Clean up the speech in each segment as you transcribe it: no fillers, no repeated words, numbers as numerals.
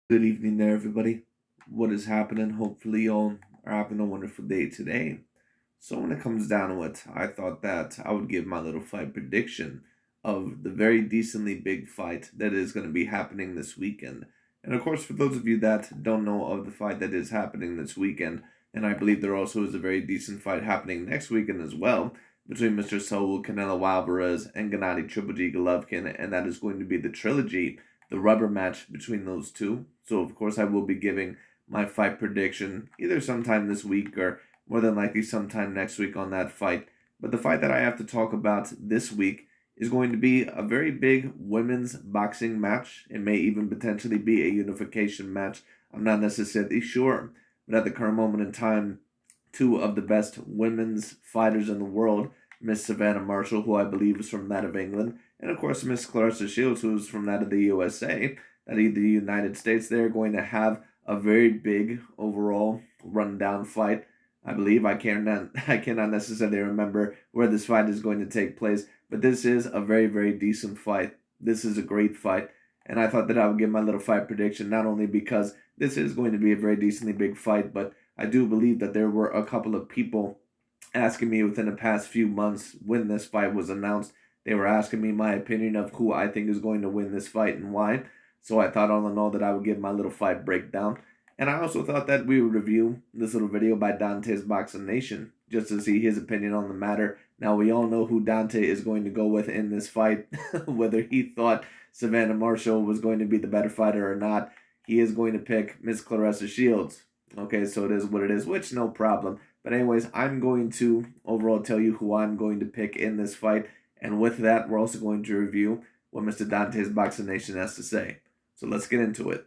Good evening there, everybody. What is happening? Hopefully, you all are having a wonderful day today. So, when it comes down to it, I thought that I would give my little fight prediction of the very decently big fight that is going to be happening this weekend. And of course, for those of you that don't know of the fight that is happening this weekend, and I believe there also is a very decent fight happening next weekend as well between Mr. Saul Canelo Alvarez and Gennady Triple G Golovkin, and that is going to be the trilogy, the rubber match between those two. So, of course, I will be giving my fight prediction either sometime this week or more than likely sometime next week on that fight. But the fight that I have to talk about this week is going to be a very big women's boxing match. It may even potentially be a unification match. I'm not necessarily sure. But at the current moment in time, two of the best women's fighters in the world, Miss Savannah Marshall, who I believe is from that of England, and of course Miss Claressa Shields, who is from that of the USA, that is the United States, they're going to have a very big overall rundown fight. I believe I cannot necessarily remember where this fight is going to take place, but this is a very decent fight. This is a great fight, and I thought that I would give my little fight prediction not only because this is going to be a very decently big fight, but I do believe that there were a couple of people asking me within the past few months when this fight was announced. They were asking me my opinion of who I think is going to win this fight and why. So I thought all in all that I would give my little fight breakdown. And I also thought that we would review this little video by DontesBoxingNation just to see his opinion on the matter. Now, we all know who Dante is going to go with in this fight, whether he thought Savannah Marshall was going to be the better fighter or not. He is going to pick Miss Claressa Shields. Okay, so it is what it is, which no problem. But anyways, I'm going to overall tell you who I'm going to pick in this fight. And with that, we're also going to review what Mr. Dante's Boxing Nation has to say. So let's get into it.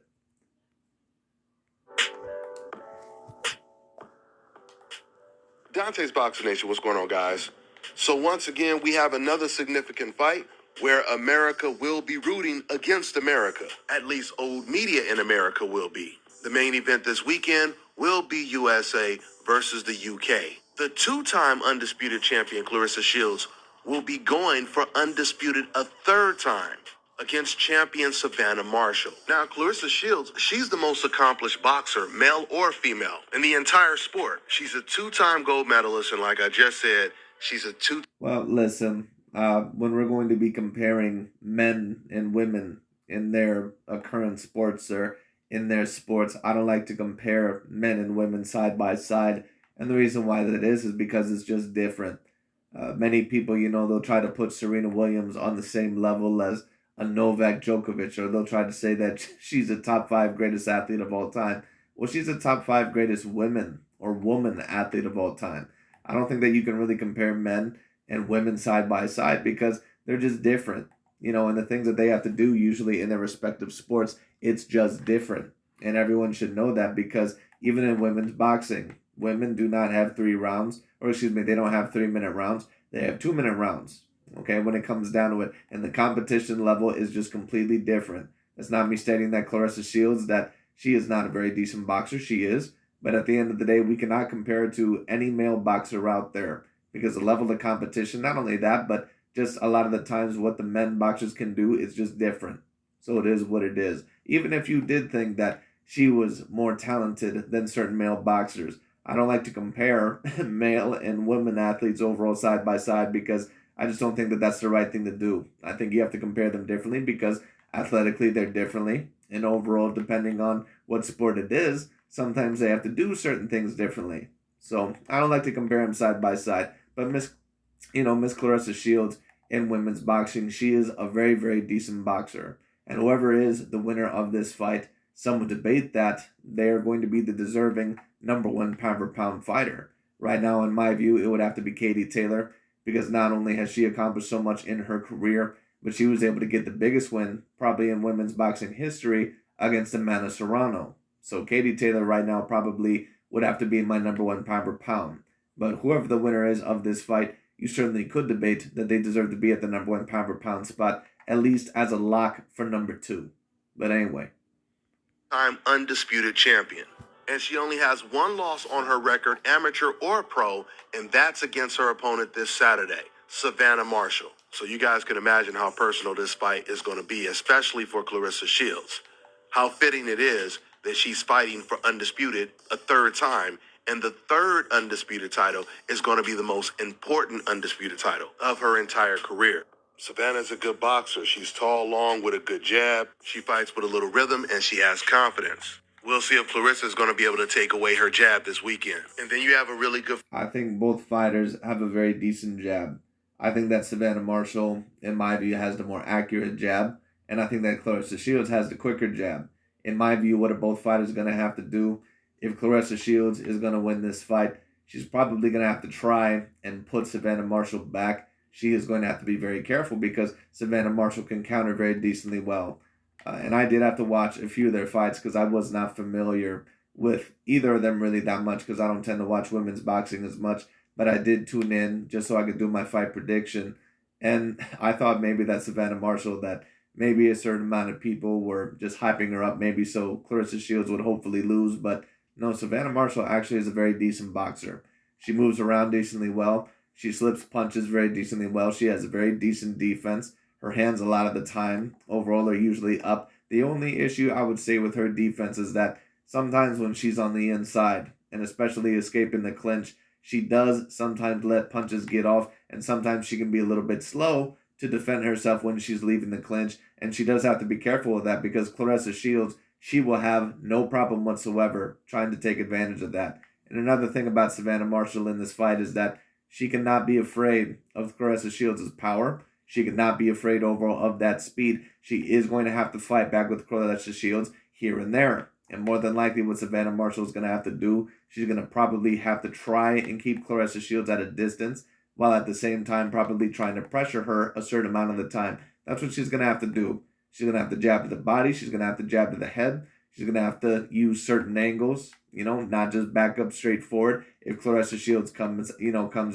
Dante's Boxing Nation, what's going on, guys? So once again, we have another significant fight where America will be rooting against America. At least old media in America will be. The main event this weekend will be USA versus the UK. The two-time undisputed champion Claressa Shields will be going for undisputed a third time against champion Savannah Marshall. Now, Claressa Shields, she's the most accomplished boxer, male or female, in the entire sport. She's a two-time gold medalist, and like I just said, she's a two... Well, listen, when we're going to be comparing men and women in their current sports or in their sports, I don't like to compare men and women side by side. And the reason why that is because it's just different. Many people, they'll try to put Serena Williams on the same level as a Novak Djokovic, or they'll try to say that she's a top five greatest athlete of all time. Well, she's a top five greatest women or woman athlete of all time. I don't think that you can really compare men and women side by side because they're just different, and the things that they have to do usually in their respective sports, it's just different. And everyone should know that because even in women's boxing, women do not have 3 rounds, or excuse me, they don't have 3 minute rounds. They have 2 minute rounds. Okay, when it comes down to it, and the competition level is just completely different. It's not me stating that Claressa Shields that she is not a very decent boxer. She is, but at the end of the day, we cannot compare her to any male boxer out there because the level of competition. Not only that, but just a lot of the times what the men boxers can do is just different. So it is what it is. Even if you did think that she was more talented than certain male boxers, I don't like to compare male and women athletes overall side by side because I just don't think that that's the right thing to do. I think you have to compare them differently because athletically they're differently, and overall, depending on what sport it is, sometimes they have to do certain things differently. So I don't like to compare them side by side. But Miss Claressa Shields in women's boxing, she is a very decent boxer, and whoever is the winner of this fight, some would debate that they are going to be the deserving number one pound for pound fighter. Right now, in my view, it would have to be Katie Taylor because not only has she accomplished so much in her career, but she was able to get the biggest win probably in women's boxing history against Amanda Serrano. So Katie Taylor right now probably would have to be my number one pound for pound. But whoever the winner is of this fight, you certainly could debate that they deserve to be at the number one pound for pound spot, at least as a lock for number two. But anyway. Time undisputed champion. And she only has one loss on her record, amateur or pro, and that's against her opponent this Saturday, Savannah Marshall. So you guys can imagine how personal this fight is going to be, especially for Claressa Shields. How fitting it is that she's fighting for undisputed a third time, and the third undisputed title is going to be the most important undisputed title of her entire career. Savannah's a good boxer. She's tall, long, with a good jab. She fights with a little rhythm, and she has confidence. We'll see if Claressa is going to be able to take away her jab this weekend. And then you have a really good... I think both fighters have a very decent jab. I think that Savannah Marshall, in my view, has the more accurate jab, and I think that Claressa Shields has the quicker jab. In my view, what are both fighters going to have to do? If Claressa Shields is going to win this fight, she's probably going to have to try and put Savannah Marshall back. She is going to have to be very careful because Savannah Marshall can counter very decently well. And I did have to watch a few of their fights because I was not familiar with either of them really that much because I don't tend to watch women's boxing as much. But I did tune in just so I could do my fight prediction. And I thought maybe that Savannah Marshall, that maybe a certain amount of people were just hyping her up, maybe so Claressa Shields would hopefully lose. But no, Savannah Marshall actually is a very decent boxer. She moves around decently well. She slips punches very decently well. She has a very decent defense. Her hands a lot of the time overall are usually up. The only issue I would say with her defense is that sometimes when she's on the inside, and especially escaping the clinch, she does sometimes let punches get off, and sometimes she can be a little bit slow to defend herself when she's leaving the clinch, and she does have to be careful of that because Claressa Shields, she will have no problem whatsoever trying to take advantage of that. And another thing about Savannah Marshall in this fight is that she cannot be afraid of Claressa Shields' power. She cannot be afraid overall of that speed. She is going to have to fight back with Claressa Shields here and there. And more than likely what Savannah Marshall is going to have to do, she's going to probably have to try and keep Claressa Shields at a distance while at the same time probably trying to pressure her a certain amount of the time. That's what she's going to have to do. She's going to have to jab to the body. She's going to have to jab to the head. She's going to have to use certain angles, not just back up straight forward. If Claressa Shields comes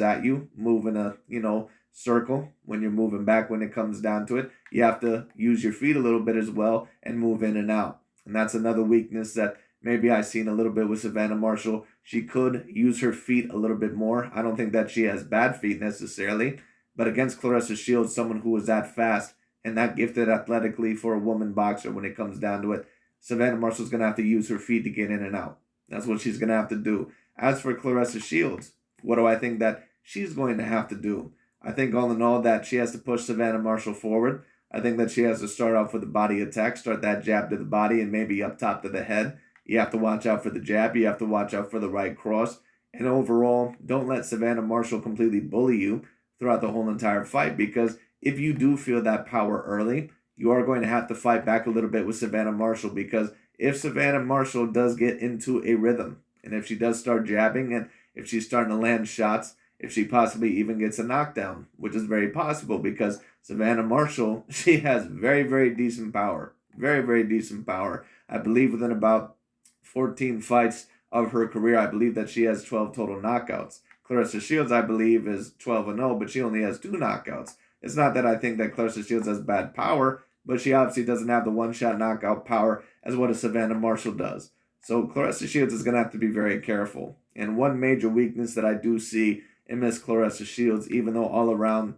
at you, move in a, circle when you're moving back when it comes down to it. You have to use your feet a little bit as well and move in and out. And that's another weakness that maybe I've seen a little bit with Savannah Marshall. She could use her feet a little bit more. I don't think that she has bad feet necessarily. But against Claressa Shields, someone who is that fast and that gifted athletically for a woman boxer when it comes down to it, Savannah Marshall's going to have to use her feet to get in and out. That's what she's going to have to do. As for Claressa Shields, what do I think that she's going to have to do? I think all in all that she has to push Savannah Marshall forward. I think that she has to start off with a body attack, start that jab to the body and maybe up top to the head. You have to watch out for the jab. You have to watch out for the right cross. And overall, don't let Savannah Marshall completely bully you throughout the whole entire fight because if you do feel that power early, you are going to have to fight back a little bit with Savannah Marshall because if Savannah Marshall does get into a rhythm and if she does start jabbing and if she's starting to land shots, if she possibly even gets a knockdown, which is very possible because Savannah Marshall, she has very, very decent power. Very, very decent power. I believe within about 14 fights of her career, I believe that she has 12 total knockouts. Claressa Shields, I believe, is 12-0, but she only has 2 knockouts. It's not that I think that Claressa Shields has bad power, but she obviously doesn't have the one-shot knockout power as what a Savannah Marshall does. So Claressa Shields is going to have to be very careful. And one major weakness that I do see in Miss Claressa Shields, even though all around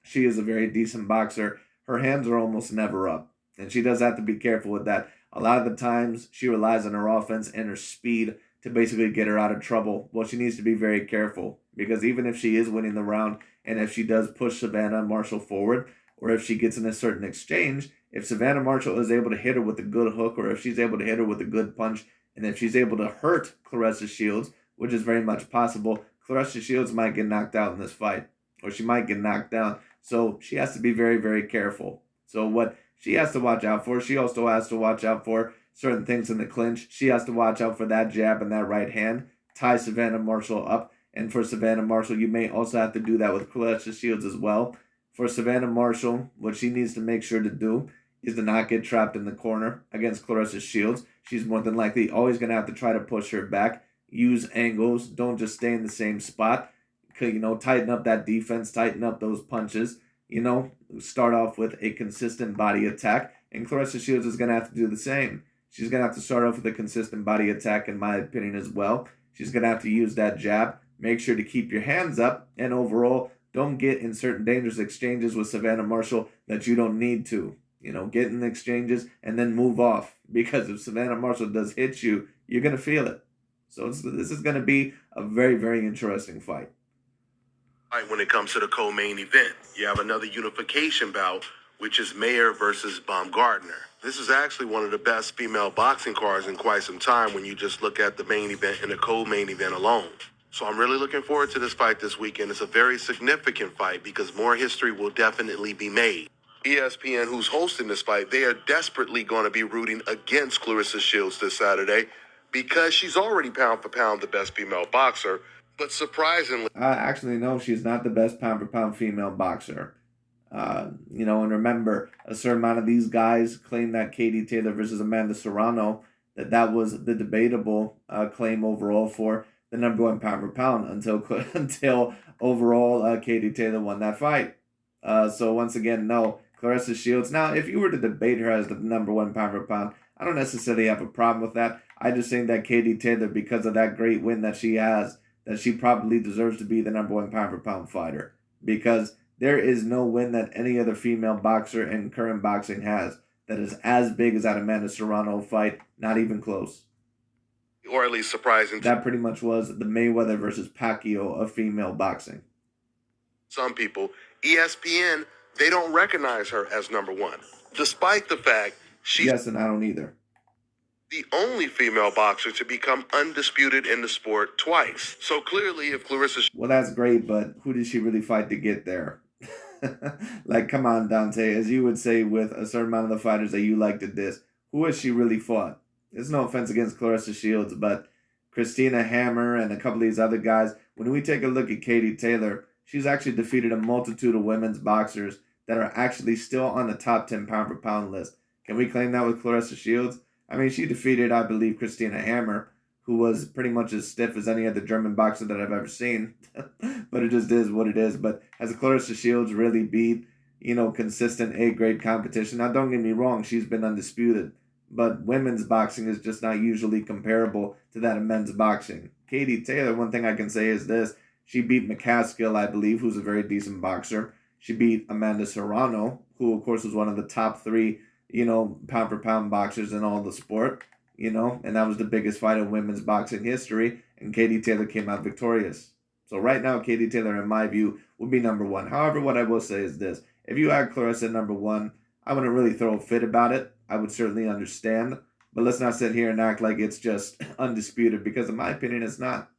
she is a very decent boxer, her hands are almost never up. And she does have to be careful with that. A lot of the times she relies on her offense and her speed to basically get her out of trouble. Well, she needs to be very careful because even if she is winning the round and if she does push Savannah Marshall forward or if she gets in a certain exchange, if Savannah Marshall is able to hit her with a good hook or if she's able to hit her with a good punch and if she's able to hurt Claressa Shields, which is very much possible, Claressa Shields might get knocked out in this fight, or she might get knocked down. So she has to be very, very careful. So what she has to watch out for, she also has to watch out for certain things in the clinch. She has to watch out for that jab and that right hand, tie Savannah Marshall up. And for Savannah Marshall, you may also have to do that with Claressa Shields as well. For Savannah Marshall, what she needs to make sure to do is to not get trapped in the corner against Claressa Shields. She's more than likely always going to have to try to push her back. Use angles. Don't just stay in the same spot. Tighten up that defense. Tighten up those punches. Start off with a consistent body attack. And Claressa Shields is going to have to do the same. She's going to have to start off with a consistent body attack, in my opinion, as well. She's going to have to use that jab. Make sure to keep your hands up. And overall, don't get in certain dangerous exchanges with Savannah Marshall that you don't need to. Get in exchanges and then move off. Because if Savannah Marshall does hit you, you're going to feel it. So this is going to be a very, very interesting fight. Right, when it comes to the co-main event, you have another unification bout, which is Mayer versus Baumgartner. This is actually one of the best female boxing cards in quite some time when you just look at the main event and the co-main event alone. So I'm really looking forward to this fight this weekend. It's a very significant fight because more history will definitely be made. ESPN, who's hosting this fight, they are desperately going to be rooting against Claressa Shields this Saturday because she's already pound for pound the best female boxer. But surprisingly, actually, no, she's not the best pound for pound female boxer. And remember, a certain amount of these guys claim that Katie Taylor versus Amanda Serrano, that was the debatable claim overall for the number one pound for pound until overall Katie Taylor won that fight. So once again, no, Claressa Shields. Now, if you were to debate her as the number one pound for pound, I don't necessarily have a problem with that. I just think that Katie Taylor, because of that great win that she has, that she probably deserves to be the number one pound for pound fighter. Because there is no win that any other female boxer in current boxing has that is as big as that Amanda Serrano fight. Not even close. Or at least surprising. That pretty much was the Mayweather versus Pacquiao of female boxing. Some people, ESPN, they don't recognize her as number one, despite the fact she's yes, and I don't either. The only female boxer to become undisputed in the sport twice. So clearly, if Claressa... Well, that's great, but who did she really fight to get there? Like, come on, Dante. As you would say with a certain amount of the fighters that you like to diss, who has she really fought? There's no offense against Claressa Shields, but Christina Hammer and a couple of these other guys, when we take a look at Katie Taylor, she's actually defeated a multitude of women's boxers that are actually still on the top 10 pound for pound list. Can we claim that with Claressa Shields? I mean, she defeated, I believe, Christina Hammer, who was pretty much as stiff as any other German boxer that I've ever seen. But it just is what it is. But has Claressa Shields really beat, consistent A-grade competition? Now, don't get me wrong, she's been undisputed. But women's boxing is just not usually comparable to that of men's boxing. Katie Taylor, one thing I can say is this. She beat McCaskill, I believe, who's a very decent boxer. She beat Amanda Serrano, who, of course, was one of the top three pound for pound boxers in all the sport, and that was the biggest fight in women's boxing history, and Katie Taylor came out victorious. So right now, Katie Taylor, in my view, would be number one. However, what I will say is this. If you had Claressa at number one, I wouldn't really throw a fit about it. I would certainly understand, but let's not sit here and act like it's just undisputed, because in my opinion, it's not.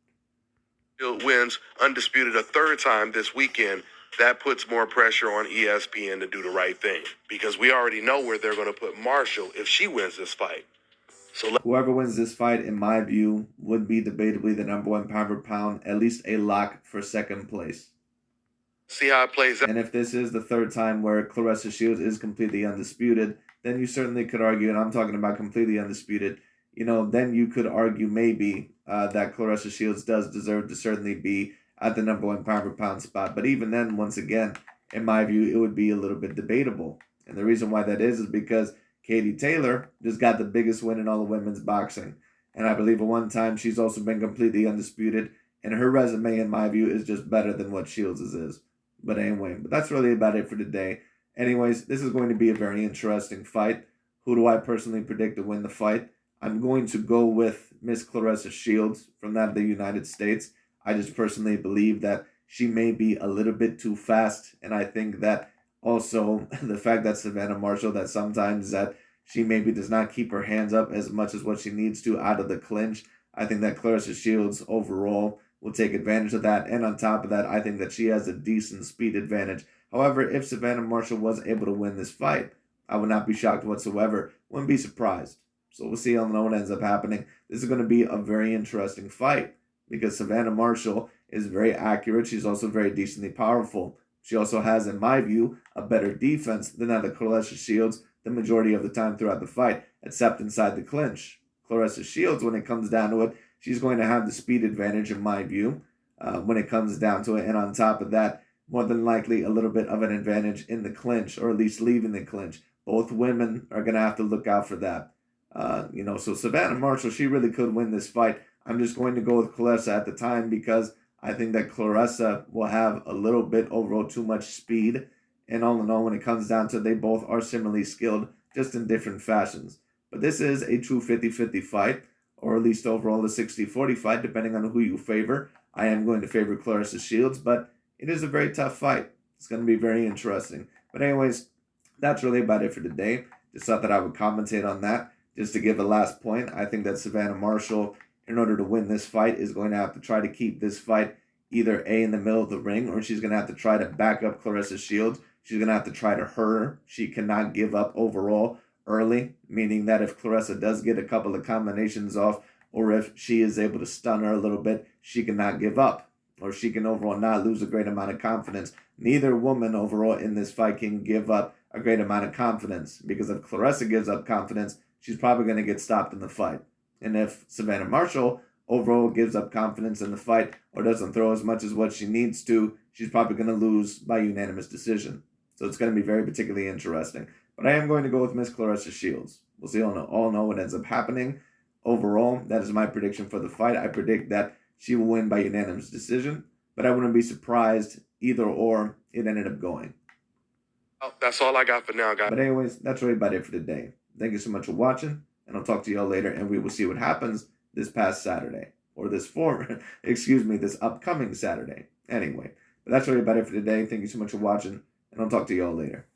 Wins undisputed a third time this weekend. That puts more pressure on ESPN to do the right thing because we already know where they're going to put Marshall if she wins this fight. So whoever wins this fight, in my view, would be debatably the number one pound for pound, at least a lock for second place. See how it plays out. And if this is the third time where Claressa Shields is completely undisputed, then you certainly could argue, and I'm talking about completely undisputed, then you could argue maybe that Claressa Shields does deserve to certainly be at the number one pound for pound spot. But even then, once again, in my view, it would be a little bit debatable. And the reason why that is because Katie Taylor just got the biggest win in all of women's boxing. And I believe at one time she's also been completely undisputed. And her resume, in my view, is just better than what Shields' is. But anyway, that's really about it for today. Anyways, this is going to be a very interesting fight. Who do I personally predict to win the fight? I'm going to go with Miss Claressa Shields from that of the United States. I just personally believe that she may be a little bit too fast. And I think that also the fact that Savannah Marshall, that sometimes that she maybe does not keep her hands up as much as what she needs to out of the clinch. I think that Claressa Shields overall will take advantage of that. And on top of that, I think that she has a decent speed advantage. However, if Savannah Marshall was able to win this fight, I would not be shocked whatsoever. Wouldn't be surprised. So we'll see on what ends up happening. This is going to be a very interesting fight because Savannah Marshall is very accurate. She's also very decently powerful. She also has, in my view, a better defense than that of Claressa Shields the majority of the time throughout the fight, except inside the clinch. Claressa Shields, when it comes down to it, she's going to have the speed advantage, in my view, when it comes down to it. And on top of that, more than likely a little bit of an advantage in the clinch, or at least leaving the clinch. Both women are going to have to look out for that. So Savannah Marshall, she really could win this fight. I'm just going to go with Claressa at the time because I think that Claressa will have a little bit overall too much speed And all in all, when it comes down to it, they both are similarly skilled, just in different fashions. But this is a true 50-50 fight, or at least overall a 60-40 fight, depending on who you favor. I am going to favor Claressa Shields, but it is a very tough fight. It's going to be very interesting. But anyways, that's really about it for today. Just thought that I would commentate on that. Just to give a last point, I think that Savannah Marshall, in order to win this fight, is going to have to try to keep this fight either A, in the middle of the ring, or she's going to have to try to back up Claressa Shields. She's going to have to try to hurt her. She cannot give up overall early, meaning that if Claressa does get a couple of combinations off, or if she is able to stun her a little bit, she cannot give up, or she can overall not lose a great amount of confidence. Neither woman overall in this fight can give up a great amount of confidence, because if Claressa gives up confidence, she's probably going to get stopped in the fight. And if Savannah Marshall overall gives up confidence in the fight or doesn't throw as much as what she needs to, she's probably going to lose by unanimous decision. So it's going to be very particularly interesting. But I am going to go with Miss Claressa Shields. We'll see. All know what ends up happening. Overall, that is my prediction for the fight. I predict that she will win by unanimous decision, but I wouldn't be surprised either or it ended up going. Oh, that's all I got for now, guys. But anyways, that's really about it for today. Thank you so much for watching, and I'll talk to y'all later, and we will see what happens this past Saturday, or this upcoming Saturday. Anyway, but that's really about it for today. Thank you so much for watching, and I'll talk to y'all later.